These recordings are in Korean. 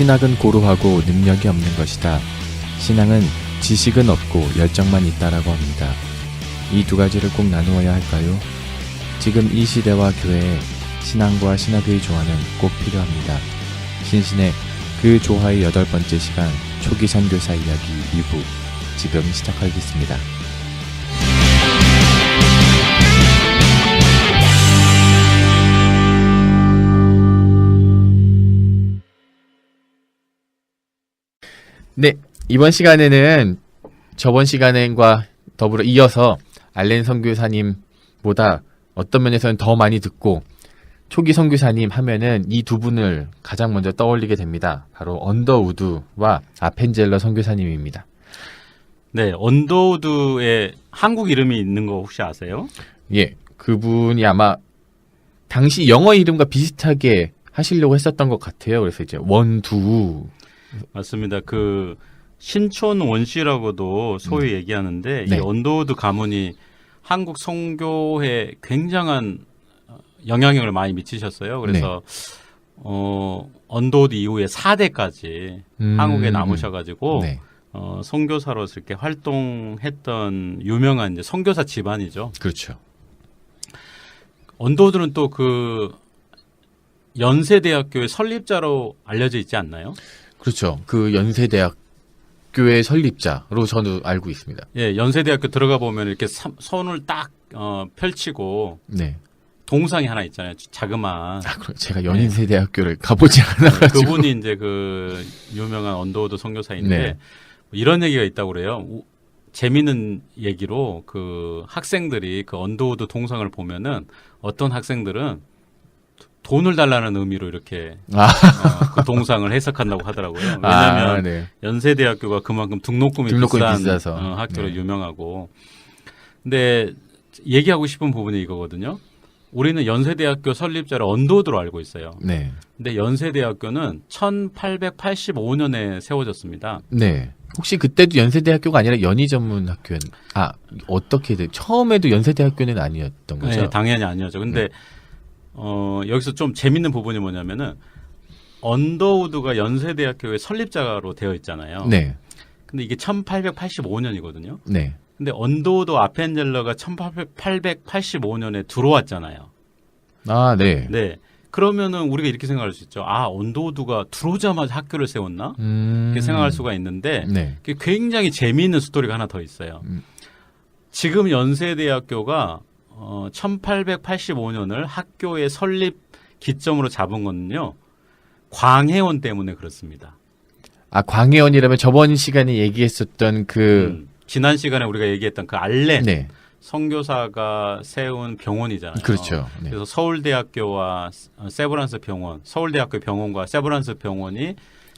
신학은 고루하고 능력이 없는 것이다. 신앙은 지식은 없고 열정만 있다라고 합니다. 이 두 가지를 꼭 나누어야 할까요? 지금 이 시대와 교회에 신앙과 신학의 조화는 꼭 필요합니다. 신신의 그 조화의 8번째 시간 초기 선교사 이야기 2부 지금 시작하겠습니다. 네, 이번 시간에는 저번 시간과 더불어 이어서 알렌 선교사님보다 어떤 면에서는 더 많이 듣고 초기 선교사님 하면은 이 두 분을 가장 먼저 떠올리게 됩니다. 바로 언더우드와 아펜젤러 선교사님입니다. 네, 언더우드의 한국 이름이 있는 거 혹시 아세요? 예, 그분이 아마 당시 영어 이름과 비슷하게 하시려고 했었던 것 같아요. 그래서 이제 원두 맞습니다. 그 신촌 원씨라고도 소위 얘기하는데 네. 이 언더우드 가문이 한국 선교에 굉장한 영향력을 많이 미치셨어요. 그래서 언더우드 이후에 4대까지 한국에 남으셔가지고 네. 선교사로서 이렇게 활동했던 유명한 이제 선교사 집안이죠. 그렇죠. 언더우드는 또 그 연세대학교의 설립자로 알려져 있지 않나요? 그렇죠. 그 연세대학교의 설립자로 저도 알고 있습니다. 예, 연세대학교 들어가 보면 이렇게 손을 딱 펼치고 네. 동상이 하나 있잖아요. 자그마한. 그럼 제가 연세대학교를 가보지 않아가지고. 그분이 이제 그 유명한 언더우드 선교사인데 네. 이런 얘기가 있다고 그래요. 재미있는 얘기로 그 학생들이 그 언더우드 동상을 보면은 어떤 학생들은 돈을 달라는 의미로 이렇게 그 동상을 해석한다고 하더라고요. 왜냐하면 네. 연세대학교가 그만큼 등록금이 비싸서 학교로 네. 유명하고. 근데 얘기하고 싶은 부분이 이거거든요. 우리는 연세대학교 설립자를 언더우드로 알고 있어요. 네. 근데 연세대학교는 1885년에 세워졌습니다. 네. 혹시 그때도 연세대학교가 아니라 연희전문학교 어떻게 돼? 처음에도 연세대학교는 아니었던 거죠? 네, 당연히 아니었죠. 근데 여기서 좀 재밌는 부분이 뭐냐면은 언더우드가 연세대학교의 설립자로 되어 있잖아요. 네. 근데 이게 1885년이거든요. 네. 근데 언더우드 아펜젤러가 1885년에 들어왔잖아요. 아, 네. 네. 그러면은 우리가 이렇게 생각할 수 있죠. 아, 언더우드가 들어오자마자 학교를 세웠나? 이렇게 생각할 수가 있는데 네. 그게 굉장히 재미있는 스토리가 하나 더 있어요. 지금 연세대학교가 1885년을 학교의 설립 기점으로 잡은 거는요. 광해원 때문에 그렇습니다. 아, 광해원이라면 저번 시간에 얘기했었던 지난 시간에 우리가 얘기했던 그 알렌 네. 선교사가 세운 병원이잖아요. 그렇죠. 네. 그래서 서울대학교와 세브란스 병원, 서울대학교 병원과 세브란스 병원이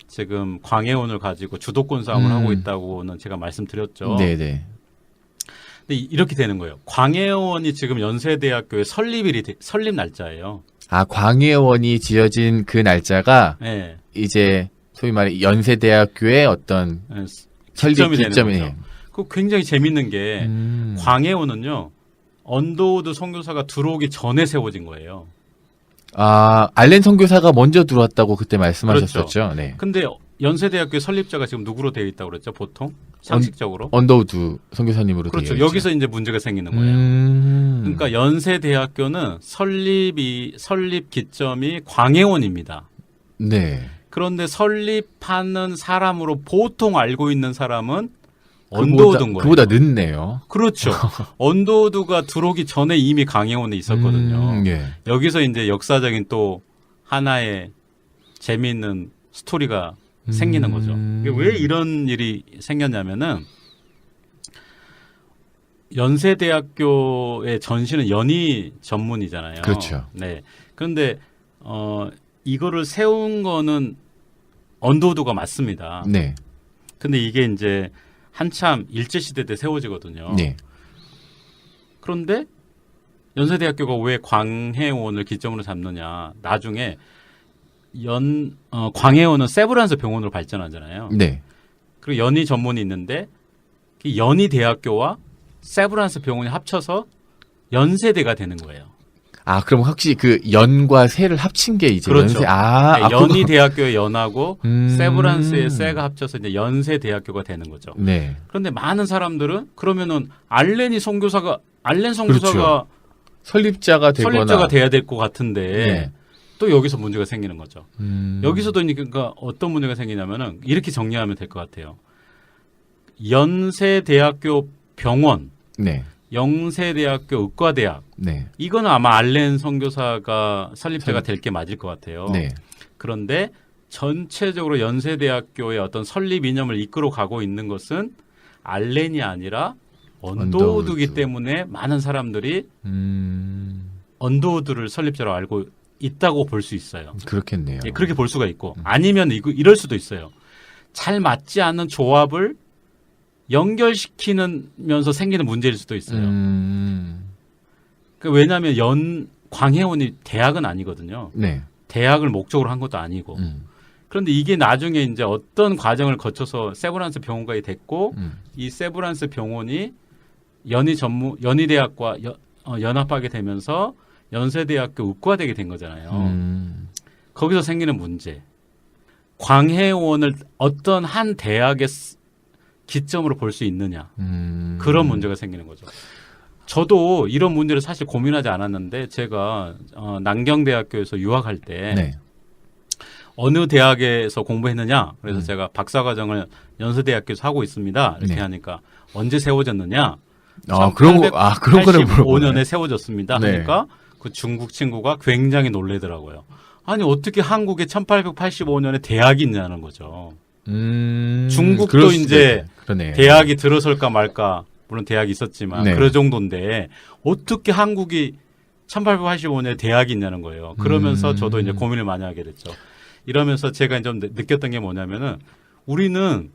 지금 광해원을 가지고 주도권 싸움을 하고 있다고는 제가 말씀드렸죠. 네네. 근데 이렇게 되는 거예요. 광해원이 지금 연세대학교의 설립 날짜예요. 아, 광해원이 지어진 그 날짜가 네. 이제 소위 말해 연세대학교의 어떤 설립 기점이 되는 기점이 거죠. 그 굉장히 재밌는 게 광해원은요. 언더우드 선교사가 들어오기 전에 세워진 거예요. 아, 알렌 선교사가 먼저 들어왔다고 그때 말씀하셨었죠. 그렇죠. 네. 근데 연세대학교 설립자가 지금 누구로 되어 있다고 그랬죠? 보통 상식적으로. 언더우드 선교사님으로 그렇죠. 되어 있죠. 여기서 이제 문제가 생기는 거예요. 그러니까 연세대학교는 설립 기점이 광해원입니다. 네. 그런데 설립하는 사람으로 보통 알고 있는 사람은 언더우드인 거예요. 그보다 늦네요. 그렇죠. 언더우드가 들어오기 전에 이미 광해원에 있었거든요. 예. 여기서 이제 역사적인 또 하나의 재미있는 스토리가 생기는 거죠. 왜 이런 일이 생겼냐면은 연세대학교의 전시는 연희 전문이잖아요. 그렇죠. 네. 그런데 이거를 세운 거는 언더우드가 맞습니다. 네. 근데 이게 이제 한참 일제시대 때 세워지거든요. 네. 그런데 연세대학교가 왜 광해원을 기점으로 잡느냐. 나중에 광해원은 세브란스 병원으로 발전하잖아요. 네. 그리고 연희 전문이 있는데 이 연희 대학교와 세브란스 병원이 합쳐서 연세대가 되는 거예요. 그럼 확실히 그 연과 세를 합친 게 이제 그렇죠. 연세. 연희 대학교의 연하고 세브란스의 세가 합 합쳐서 이제 연세 대학교가 되는 거죠. 네. 그런데 많은 사람들은 그러면은 알렌 선교사가 그렇죠. 설립자가 되거나 설립자가 돼야 될 것 같은데 네. 또 여기서 문제가 생기는 거죠. 여기서도 음. 그러니까 어떤 문제가 생기냐면은 이렇게 정리하면 될 것 같아요. 연세대학교 병원, 네. 영세대학교 의과대학 네. 이거는 아마 알렌 선교사가 설립자가 될 게 맞을 것 같아요. 네. 그런데 전체적으로 연세대학교의 어떤 설립 이념을 이끌어 가고 있는 것은 알렌이 아니라 언더우드이기 언더우드. 때문에 많은 사람들이 음. 언더우드를 설립자로 알고 있다고 볼 수 있어요. 그렇겠네요. 예, 그렇게 볼 수가 있고 아니면 이럴 수도 있어요. 잘 맞지 않는 조합을 연결시키면서 생기는 문제일 수도 있어요. 왜냐하면 광해원이 대학은 아니거든요. 네. 대학을 목적으로 한 것도 아니고. 그런데 이게 나중에 이제 어떤 과정을 거쳐서 세브란스 병원가에 됐고 이 세브란스 병원이 연희대학과 연합하게 되면서 연세대학교 의과되게 된 거잖아요. 거기서 생기는 문제. 광해원을 어떤 한 대학의 기점으로 볼 수 있느냐. 그런 문제가 생기는 거죠. 저도 이런 문제를 사실 고민하지 않았는데 제가 남경대학교에서 유학할 때 네. 어느 대학에서 공부했느냐. 그래서 음. 제가 박사과정을 연세대학교에서 하고 있습니다. 이렇게 네. 하니까 언제 세워졌느냐. 그런 거를 물어보네. 85년에 세워졌습니다. 네. 하니까 그 중국 친구가 굉장히 놀래더라고요. 아니 어떻게 한국에 1885년에 대학이 있냐는 거죠. 중국도 그럴 수도 이제 그러네. 대학이 들어설까 말까 물론 대학이 있었지만 네. 그 정도인데 어떻게 한국이 1885년에 대학이 있냐는 거예요. 그러면서 저도 이제 고민을 많이 하게 됐죠. 이러면서 제가 좀 느꼈던 게 뭐냐면은 우리는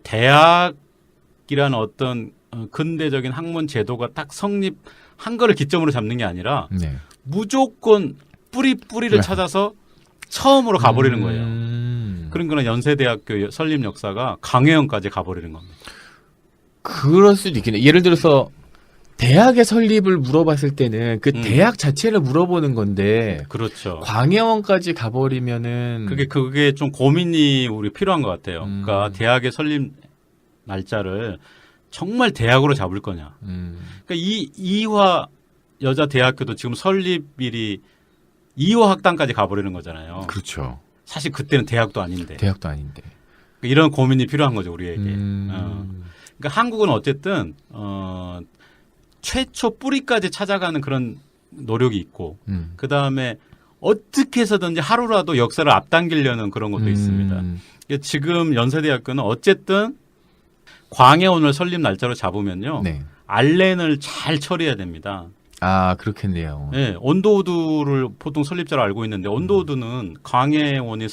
대학이라는 어떤 근대적인 학문 제도가 딱 성립한 거를 기점으로 잡는 게 아니라 네. 무조건 뿌리를 찾아서 처음으로 가버리는 거예요. 그런 거는 연세대학교 설립 역사가 강해원까지 가버리는 겁니다. 그럴 수도 있겠네. 예를 들어서 대학의 설립을 물어봤을 때는 그 대학 자체를 물어보는 건데 그렇죠. 광해원까지 가버리면은 그게 좀 고민이 우리 필요한 것 같아요. 그러니까 대학의 설립 날짜를 정말 대학으로 잡을 거냐. 그러니까 이화 여자 대학교도 지금 설립일이 이화 학당까지 가버리는 거잖아요. 그렇죠. 사실 그때는 대학도 아닌데. 대학도 아닌데. 그러니까 이런 고민이 필요한 거죠 우리에게. 그러니까 한국은 어쨌든 최초 뿌리까지 찾아가는 그런 노력이 있고 그 다음에 어떻게 해서든지 하루라도 역사를 앞당기려는 그런 것도 있습니다. 지금 연세대학교는 어쨌든 광해원을 설립 날짜로 잡으면요. 네. 알렌을 잘 처리해야 됩니다. 그렇겠네요. 네, 언더우드를 보통 설립자로 알고 있는데 언더우드는 광해원이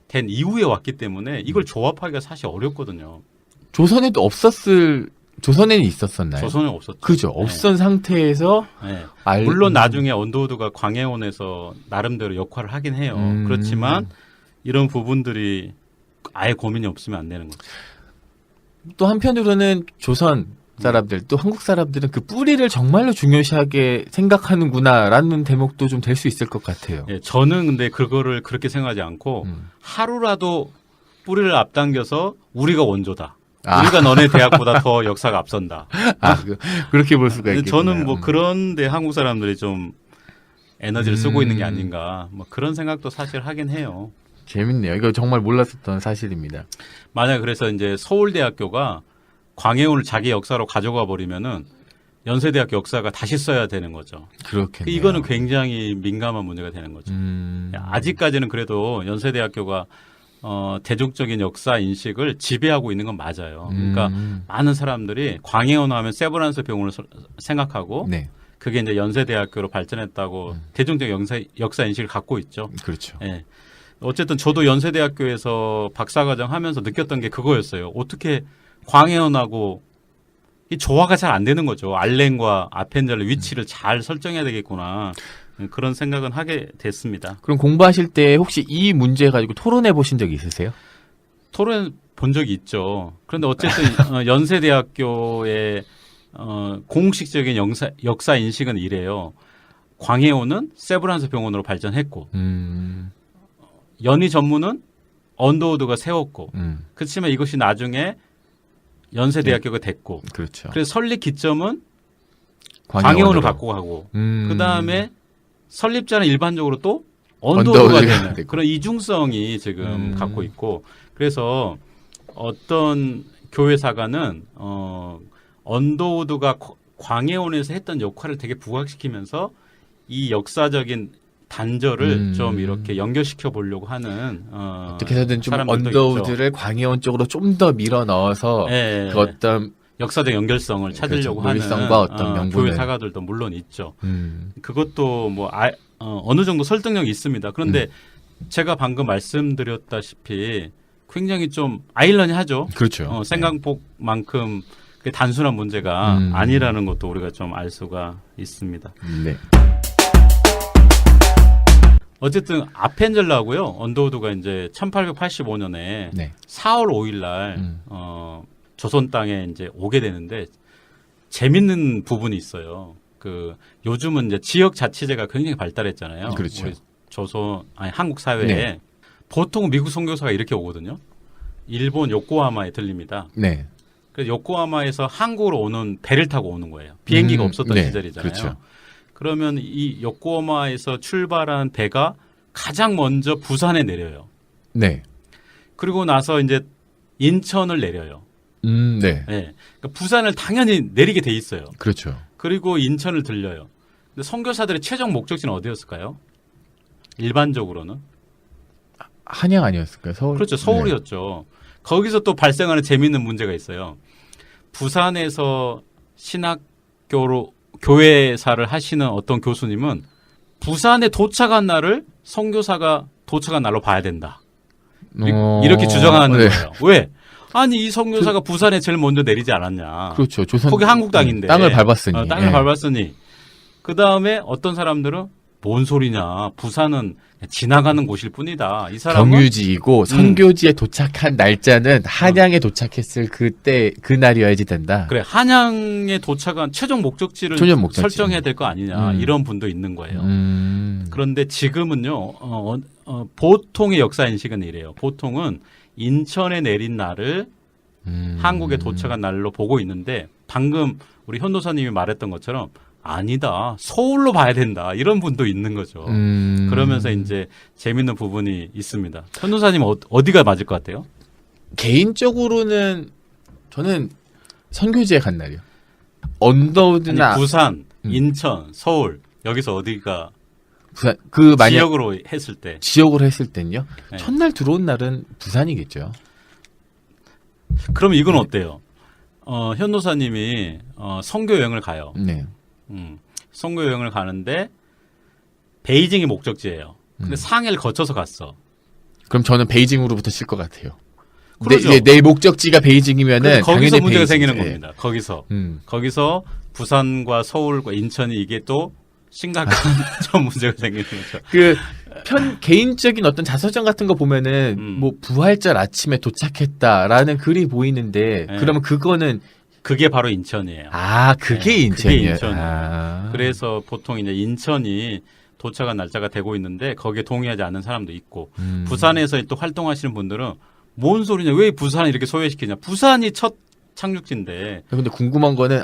된 이후에 왔기 때문에 이걸 조합하기가 사실 어렵거든요. 조선에는 있었었나요? 조선은 없었죠. 그죠. 없던 상태에서 네. 물론 나중에 언더우드가 광해원에서 나름대로 역할을 하긴 해요. 그렇지만 이런 부분들이 아예 고민이 없으면 안 되는 거죠. 또 한편으로는 조선 사람들 또 한국 사람들은 그 뿌리를 정말로 중요시하게 생각하는구나라는 대목도 좀 될 수 있을 것 같아요. 예, 저는 근데 그거를 그렇게 생각하지 않고 하루라도 뿌리를 앞당겨서 우리가 원조다. 우리가 너네 대학보다 더 역사가 앞선다. 그렇게 볼 수가 있겠네요. 저는 뭐 그런데 한국 사람들이 좀 에너지를 쓰고 있는 게 아닌가. 뭐 그런 생각도 사실 하긴 해요. 재밌네요. 이거 정말 몰랐었던 사실입니다. 만약 그래서 이제 서울대학교가 광해원을 자기 역사로 가져가 버리면은 연세대학교 역사가 다시 써야 되는 거죠. 그렇겠네요. 이거는 굉장히 민감한 문제가 되는 거죠. 아직까지는 그래도 연세대학교가 대중적인 역사 인식을 지배하고 있는 건 맞아요. 그러니까 많은 사람들이 광해원 하면 세브란스 병원을 생각하고 네. 그게 이제 연세대학교로 발전했다고 대중적 역사 인식을 갖고 있죠. 그렇죠. 예. 어쨌든 저도 연세대학교에서 박사과정 하면서 느꼈던 게 그거였어요. 어떻게 광해원하고 이 조화가 잘 안 되는 거죠. 알렌과 아펜젤의 위치를 잘 설정해야 되겠구나. 그런 생각은 하게 됐습니다. 그럼 공부하실 때 혹시 이 문제 가지고 토론해 보신 적 있으세요? 토론 본 적이 있죠. 그런데 어쨌든 연세대학교의 공식적인 역사 인식은 이래요. 광해오는 세브란스 병원으로 발전했고 연희 전문은 언더우드가 세웠고 그렇지만 이것이 나중에 연세대학교가 됐고 그렇죠. 그래서 설립 기점은 광해원을 갖고 가고 그 다음에 설립자는 일반적으로 또 언더우드가 되는 되고. 그런 이중성이 지금 갖고 있고 그래서 어떤 교회사가는 언더우드가 광해원에서 했던 역할을 되게 부각시키면서 이 역사적인 단절을 좀 이렇게 연결시켜 보려고 하는 어떻게 해서든 좀 사람들도 언더우드를 광해원 쪽으로 좀 더 밀어 넣어서 예, 그 어떤 역사적 연결성을 찾으려고 그렇죠. 하는 노일성과 어떤 명분을. 교회 사가들도 물론 있죠. 그것도 뭐 어느 정도 설득력이 있습니다. 그런데 제가 방금 말씀드렸다시피 굉장히 좀 아이러니하죠. 그렇죠. 생각만큼 그게 단순한 문제가 아니라는 것도 우리가 좀 알 수가 있습니다. 네. 어쨌든 아펜젤라고요. 언더우드가 이제 1885년에 네. 4월 5일 날 조선 땅에 이제 오게 되는데 재밌는 부분이 있어요. 그 요즘은 이제 지역 자치제가 굉장히 발달했잖아요. 그렇죠. 우리 한국 사회에 네. 보통 미국 선교사가 이렇게 오거든요. 일본 요코하마에 들립니다. 네. 그래서 요코하마에서 한국으로 오는 배를 타고 오는 거예요. 비행기가 없었던 네. 시절이잖아요. 그렇죠. 그러면 이 요코하마에서 출발한 배가 가장 먼저 부산에 내려요. 네. 그리고 나서 이제 인천을 내려요. 네. 네. 그러니까 부산을 당연히 내리게 돼 있어요. 그렇죠. 그리고 인천을 들려요. 근데 선교사들의 최종 목적지는 어디였을까요? 일반적으로는 한양 아니었을까요? 서울. 그렇죠. 서울이었죠. 거기서 또 발생하는 재미있는 문제가 있어요. 부산에서 교회사를 하시는 어떤 교수님은 부산에 도착한 날을 선교사가 도착한 날로 봐야 된다. 이렇게 주장하는 네. 거예요. 왜? 아니 이 선교사가 부산에 제일 먼저 내리지 않았냐. 그렇죠. 조선 거기 한국 땅인데. 땅을 밟았으니. 땅을 예. 밟았으니. 그 다음에 어떤 사람들은 뭔 소리냐. 부산은 지나가는 곳일 뿐이다. 이 사람은 경유지이고 선교지에 도착한 날짜는 한양에 도착했을 그때 그 날이어야지 된다. 그래 한양에 도착한 최종 목적지를 최종 목적지. 설정해야 될 거 아니냐. 이런 분도 있는 거예요. 그런데 지금은요. 보통의 역사 인식은 이래요. 보통은 인천에 내린 날을 한국에 도착한 날로 보고 있는데 방금 우리 현도사님이 말했던 것처럼 아니다. 서울로 봐야 된다. 이런 분도 있는 거죠. 그러면서 이제 재밌는 부분이 있습니다. 현도사님 어디가 맞을 것 같아요? 개인적으로는 저는 선교지에 간 날이요. 언더우드나 아니, 부산, 인천, 서울 여기서 어디가 부산 그 만약 지역으로 했을 때 지역으로 했을 땐요. 네. 첫날 들어온 날은 부산이겠죠. 그러면 이건 어때요? 현도사님이 선교 여행을 가요. 네. 선교 여행을 가는데 베이징이 목적지예요. 근데 상해를 거쳐서 갔어. 그럼 저는 베이징으로부터 칠 것 같아요. 그러죠. 내 목적지가 베이징이면은 거기서 당연히 문제가 베이징. 생기는 예. 겁니다. 거기서 부산과 서울과 인천이 이게 또 심각한 좀 문제가 생기는 거죠. 그 개인적인 어떤 자서전 같은 거 보면은 뭐 부활절 아침에 도착했다라는 글이 보이는데 네. 그러면 그거는 그게 바로 인천이에요. 그게 네, 인천이에요. 그게 인천이에요. 그래서 보통 이제 인천이 도착한 날짜가 되고 있는데 거기에 동의하지 않는 사람도 있고 부산에서 또 활동하시는 분들은 뭔 소리냐 왜 부산을 이렇게 소외시키냐 부산이 첫 착륙지인데 근데 궁금한 거는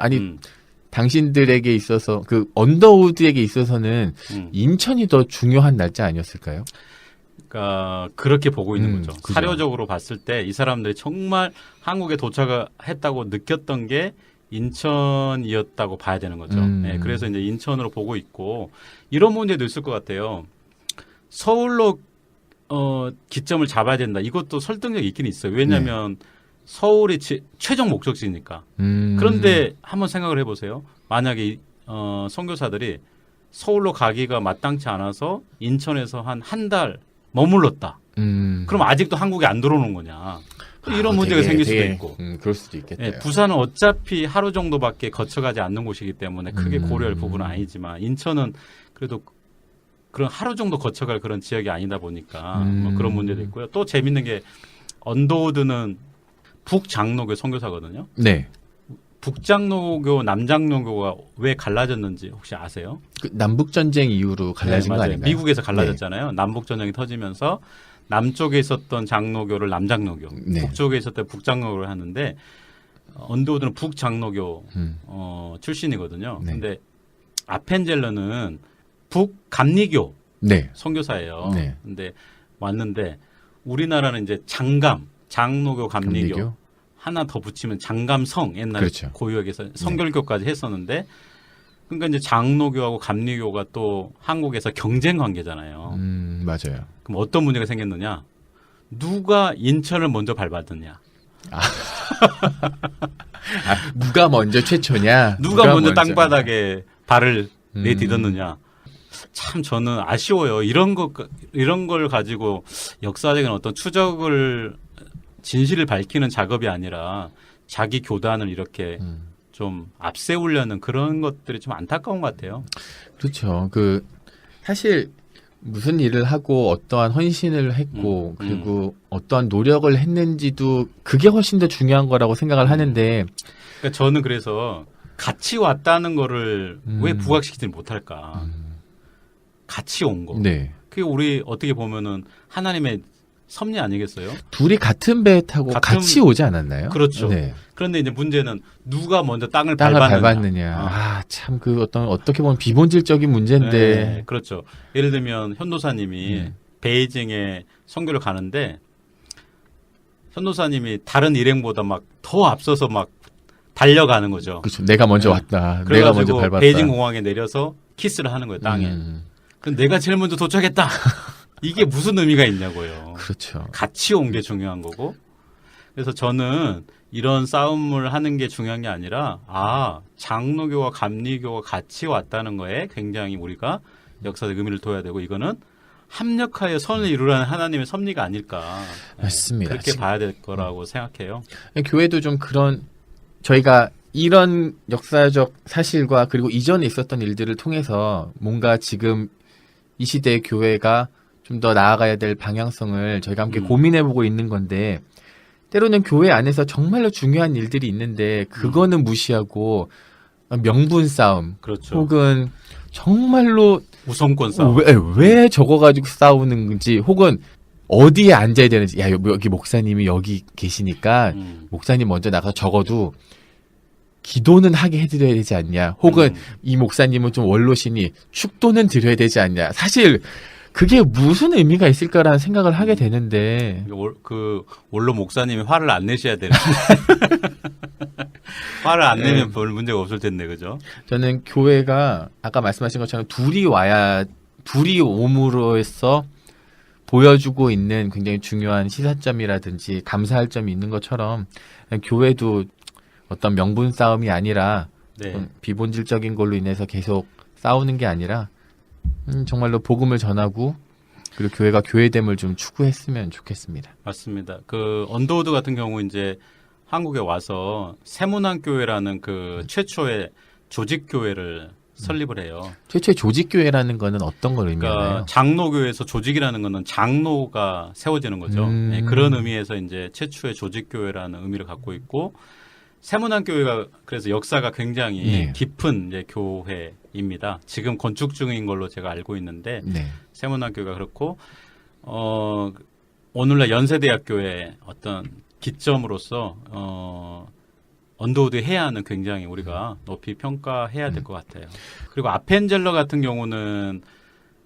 당신들에게 있어서 그 언더우드에게 있어서는 인천이 더 중요한 날짜 아니었을까요? 그러니까 그렇게 보고 있는 거죠. 그죠. 사료적으로 봤을 때 이 사람들이 정말 한국에 도착했다고 느꼈던 게 인천이었다고 봐야 되는 거죠. 네, 그래서 이제 인천으로 보고 있고 이런 문제도 있을 것 같아요. 서울로 기점을 잡아야 된다. 이것도 설득력이 있긴 있어요. 왜냐하면 서울이 최종 목적지니까. 그런데 한번 생각을 해보세요. 만약에 선교사들이 서울로 가기가 마땅치 않아서 인천에서 한 달 머물렀다. 그럼 아직도 한국에 안 들어오는 거냐. 이런 문제가 생길 수도 있고. 그럴 수도 있겠네요. 네, 부산은 어차피 하루 정도밖에 거쳐가지 않는 곳이기 때문에 크게 고려할 부분은 아니지만 인천은 그래도 그런 하루 정도 거쳐갈 그런 지역이 아니다 보니까 뭐 그런 문제도 있고요. 또 재밌는 게 언더우드는 북장로교 선교사거든요. 네. 북장로교, 남장로교가 왜 갈라졌는지 혹시 아세요? 그 남북 전쟁 이후로 갈라진 네, 거 맞아요. 아닌가요? 미국에서 갈라졌잖아요. 남북 전쟁이 터지면서 남쪽에 있었던 장로교를 남장로교, 네. 북쪽에 있었던 북장로교를 하는데 언더우드는 북장로교 음. 출신이거든요. 네. 근데 아펜젤러는 북감리교 네. 선교사예요. 네. 근데 왔는데 우리나라는 이제 장로교, 감리교, 감리교? 하나 더 붙이면 장감성 옛날 그렇죠. 고유역에서 성결교까지 했었는데 그러니까 이제 장로교하고 감리교가 또 한국에서 경쟁 관계잖아요. 맞아요. 그럼 어떤 문제가 생겼느냐? 누가 인천을 먼저 밟았느냐? 누가 먼저 최초냐? 누가 먼저 땅바닥에 발을 내딛었느냐? 참 저는 아쉬워요. 이런 걸 가지고 역사적인 어떤 추적을 진실을 밝히는 작업이 아니라 자기 교단을 이렇게 좀 앞세우려는 그런 것들이 좀 안타까운 것 같아요. 그렇죠. 그 사실 무슨 일을 하고 어떠한 헌신을 했고 그리고 어떠한 노력을 했는지도 그게 훨씬 더 중요한 거라고 생각을 하는데 그러니까 저는 그래서 같이 왔다는 거를 왜 부각시키지 못할까? 같이 온 거. 네. 그게 우리 어떻게 보면은 하나님의 섭리 아니겠어요? 둘이 같은 배에 타고 같이 오지 않았나요? 그렇죠. 네. 그런데 이제 문제는 누가 먼저 땅을 땅을 밟았느냐. 밟았느냐. 참 그 어떻게 보면 비본질적인 문제인데. 네, 그렇죠. 예를 들면 현도사님이 베이징에 선교를 가는데 현도사님이 다른 일행보다 막 더 앞서서 막 달려가는 거죠. 그렇죠. 내가 먼저 왔다. 내가 그래가지고 먼저 밟았다. 베이징 공항에 내려서 키스를 하는 거예요, 땅에. 그럼 내가 제일 먼저 도착했다. 이게 무슨 의미가 있냐고요. 그렇죠. 같이 온 게 중요한 거고. 그래서 저는 이런 싸움을 하는 게 중요한 게 아니라 장로교와 감리교가 같이 왔다는 거에 굉장히 우리가 역사적 의미를 둬야 되고 이거는 합력하여 선을 이루라는 하나님의 섭리가 아닐까. 맞습니다. 그렇게 봐야 될 거라고 생각해요. 교회도 좀 그런 저희가 이런 역사적 사실과 그리고 이전에 있었던 일들을 통해서 뭔가 지금 이 시대의 교회가 좀 더 나아가야 될 방향성을 저희가 함께 고민해보고 있는 건데 때로는 교회 안에서 정말로 중요한 일들이 있는데 그거는 무시하고 명분 싸움 그렇죠. 혹은 정말로 우선권 싸움. 왜 저거 가지고 싸우는지 혹은 어디에 앉아야 되는지 야 여기 목사님이 여기 계시니까 목사님 먼저 나가서 적어도 기도는 하게 해드려야 되지 않냐 혹은 이 목사님은 좀 원로시니 축도는 드려야 되지 않냐 사실 그게 무슨 의미가 있을까라는 생각을 하게 되는데 그 원로 목사님이 화를 안 내셔야 되는데 화를 안 내면 별 문제가 없을 텐데 그죠? 저는 교회가 아까 말씀하신 것처럼 둘이 옴으로써 보여주고 있는 굉장히 중요한 시사점이라든지 감사할 점이 있는 것처럼 교회도 어떤 명분 싸움이 아니라 비본질적인 걸로 인해서 계속 싸우는 게 아니라 정말로 복음을 전하고 그리고 교회가 교회됨을 좀 추구했으면 좋겠습니다. 맞습니다. 그 언더우드 같은 경우 이제 한국에 와서 세문안교회라는 그 최초의 조직 교회를 설립을 해요. 최초의 조직 교회라는 거는 어떤 걸 의미하나요? 그러니까 장로교회에서 조직이라는 거는 장로가 세워지는 거죠. 네, 그런 의미에서 이제 최초의 조직 교회라는 의미를 갖고 있고 세문안교회가 그래서 역사가 굉장히 깊은 이제 교회입니다. 지금 건축 중인 걸로 제가 알고 있는데 세문안교회가 그렇고 오늘날 연세대학교의 어떤 기점으로서 언더우드 해야 하는 굉장히 우리가 높이 평가해야 될 것 같아요. 그리고 아펜젤러 같은 경우는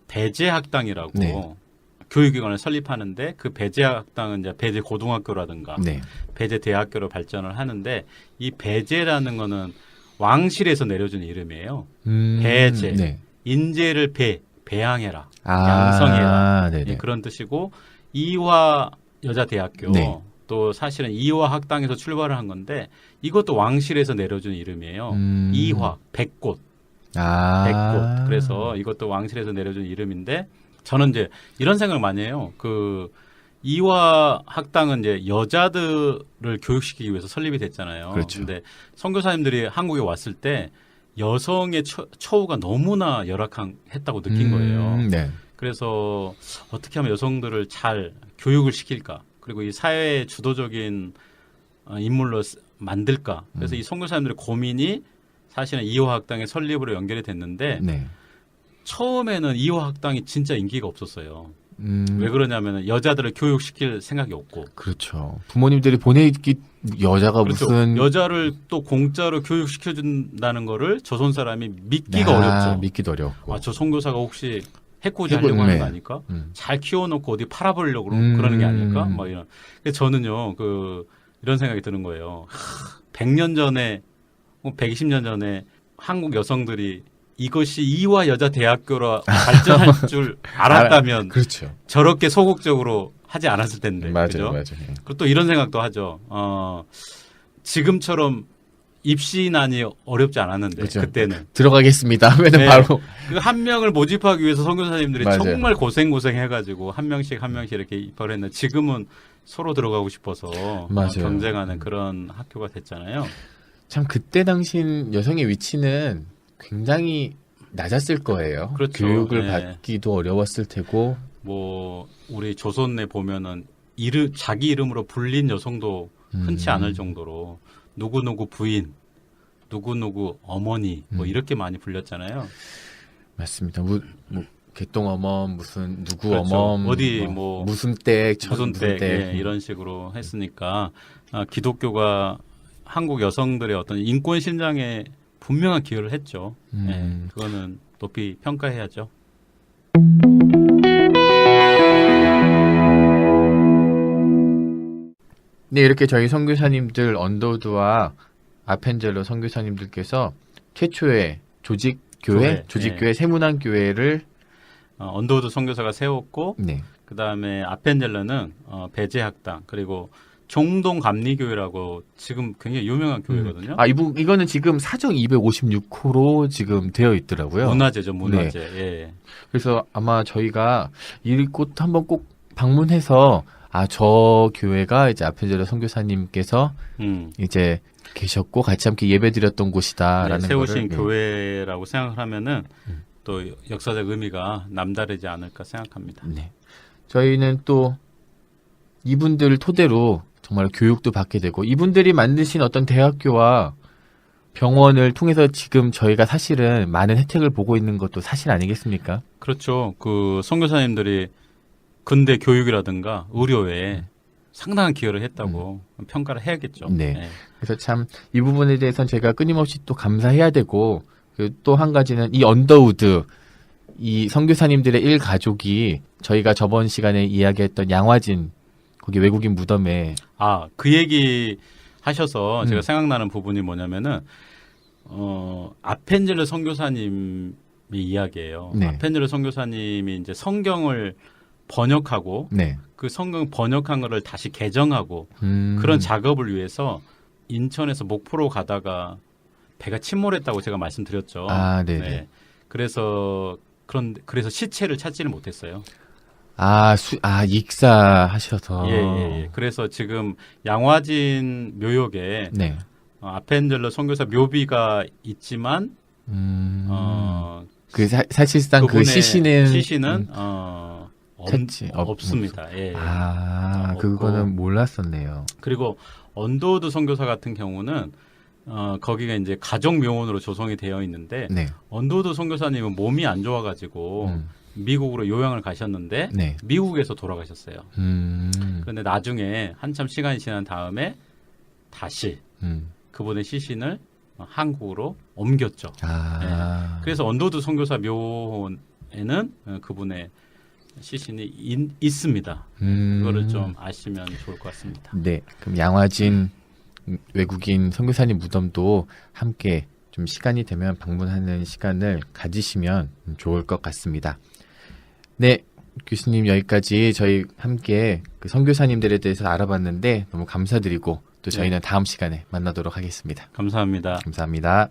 배제학당이라고 교육기관을 설립하는데 그 배제학당은 이제 배제 고등학교라든가 배제 대학교로 발전을 하는데 이 배제라는 거는 왕실에서 내려준 이름이에요. 배제, 인재를 배양해라, 양성해라 그런 뜻이고 이화 여자대학교 또 사실은 이화 학당에서 출발을 한 건데 이것도 왕실에서 내려준 이름이에요. 이화, 백꽃. 백꽃. 그래서 이것도 왕실에서 내려준 이름인데 저는 이제 이런 생각을 많이 해요. 그 이화 학당은 이제 여자들을 교육시키기 위해서 설립이 됐잖아요. 그렇죠. 근데 선교사님들이 한국에 왔을 때 여성의 처우가 너무나 열악했다고 느낀 거예요. 그래서 어떻게 하면 여성들을 잘 교육을 시킬까? 그리고 이 사회의 주도적인 인물로 만들까? 그래서 이 선교사님들의 고민이 사실은 이화학당의 설립으로 연결이 됐는데 네. 처음에는 이화학당이 진짜 인기가 없었어요. 왜 그러냐면 여자들을 교육시킬 생각이 없고. 그렇죠. 부모님들이 보내기 여자가 그렇죠. 무슨 여자를 또 공짜로 교육시켜준다는 거를 조선 사람이 믿기가 어렵죠. 믿기도 어렵고. 아, 저 선교사가 혹시 해코지 하려고 하는 거 아닐까? 잘 키워놓고 어디 팔아보려고 그러는 게 아닐까? 뭐 이런. 그래서 저는요, 이런 생각이 드는 거예요. 100년 전에, 120년 전에 한국 여성들이 이것이 이화 여자 대학교로 발전할 줄 알았다면 그렇죠. 저렇게 소극적으로 하지 않았을 텐데. 맞아요, 그죠? 맞아요. 그리고 또 이런 생각도 하죠. 지금처럼 입시난이 어렵지 않았는데 그렇죠. 그때는 들어가겠습니다 하면은 네. 바로 그 한 명을 모집하기 위해서 선교사님들이 맞아요. 정말 고생해가지고 한 명씩 이렇게 입학을 했는데 지금은 서로 들어가고 싶어서 맞아요. 경쟁하는 그런 학교가 됐잖아요. 참 그때 당신 여성의 위치는 굉장히 낮았을 거예요. 그렇죠. 교육을 네. 받기도 어려웠을 테고. 뭐 우리 조선에 보면은 자기 이름으로 불린 여성도 흔치 않을 정도로 누구누구 부인, 누구누구 어머니 뭐 이렇게 많이 불렸잖아요. 맞습니다. 개똥어멈 무슨 누구 그렇죠. 어멈 어디 뭐 무슨 댁 무슨 때 이런 식으로 했으니까 기독교가 한국 여성들의 어떤 인권 신장에 분명한 기여를 했죠. 네, 그거는 높이 평가해야죠. 네, 이렇게 저희 선교사님들 언더우드와 아펜젤러 선교사님들께서 최초의 조직교회 세문안교회를 언더우드 선교사가 세웠고 네. 그다음에 아펜젤러는 배제학당 그리고 종동 감리교회라고 지금 굉장히 유명한 교회거든요. 이거는 지금 사정 256호로 지금 되어 있더라고요. 문화재죠, 문화재. 네. 예. 그래서 아마 저희가 이곳 한번 꼭 방문해서 저 교회가 이제 아펜젤러 선교사님께서 이제 계셨고 같이 함께 예배드렸던 곳이다라는 네, 세우신 거를, 교회라고 생각을 하면은 또 역사적 의미가 남다르지 않을까 생각합니다. 네. 저희는 또 이분들을 토대로 정말 교육도 받게 되고 이분들이 만드신 어떤 대학교와 병원을 통해서 지금 저희가 사실은 많은 혜택을 보고 있는 것도 사실 아니겠습니까? 그렇죠. 그 선교사님들이 근대 교육이라든가 의료에 상당한 기여를 했다고 평가를 해야겠죠. 네. 그래서 참 이 부분에 대해서는 제가 끊임없이 또 감사해야 되고 또 한 가지는 이 언더우드 이 선교사님들의 일가족이 저희가 저번 시간에 이야기했던 양화진 거기 외국인 무덤에 그 얘기 하셔서 제가 생각나는 부분이 뭐냐면은 아펜젤러 선교사님의 이야기예요. 네. 아펜젤러 선교사님이 이제 성경을 번역하고 네. 그 성경 번역한 거를 다시 개정하고 그런 작업을 위해서 인천에서 목포로 가다가 배가 침몰했다고 제가 말씀드렸죠. 네네. 네. 그래서 시체를 찾지를 못했어요. 익사하셔서. 예. 그래서 지금 양화진 묘역에 네. 아펜젤러 선교사 묘비가 있지만 사실상 그 시신은 없습니다. 예. 그거는 몰랐었네요. 그리고 언더우드 선교사 같은 경우는 거기가 이제 가족 묘원으로 조성이 되어 있는데 네. 언더우드 선교사님은 몸이 안 좋아가지고 미국으로 요양을 가셨는데 네. 미국에서 돌아가셨어요. 그런데 나중에 한참 시간이 지난 다음에 다시 그분의 시신을 한국으로 옮겼죠. 네. 그래서 언더우드 선교사 묘원에는 그분의 시신이 있습니다. 그거를 좀 아시면 좋을 것 같습니다. 네, 그럼 양화진 외국인 선교사님 무덤도 함께 좀 시간이 되면 방문하는 시간을 가지시면 좋을 것 같습니다. 네, 교수님 여기까지 저희 함께 그 선교사님들에 대해서 알아봤는데 너무 감사드리고 또 저희는 다음 시간에 만나도록 하겠습니다. 감사합니다. 감사합니다.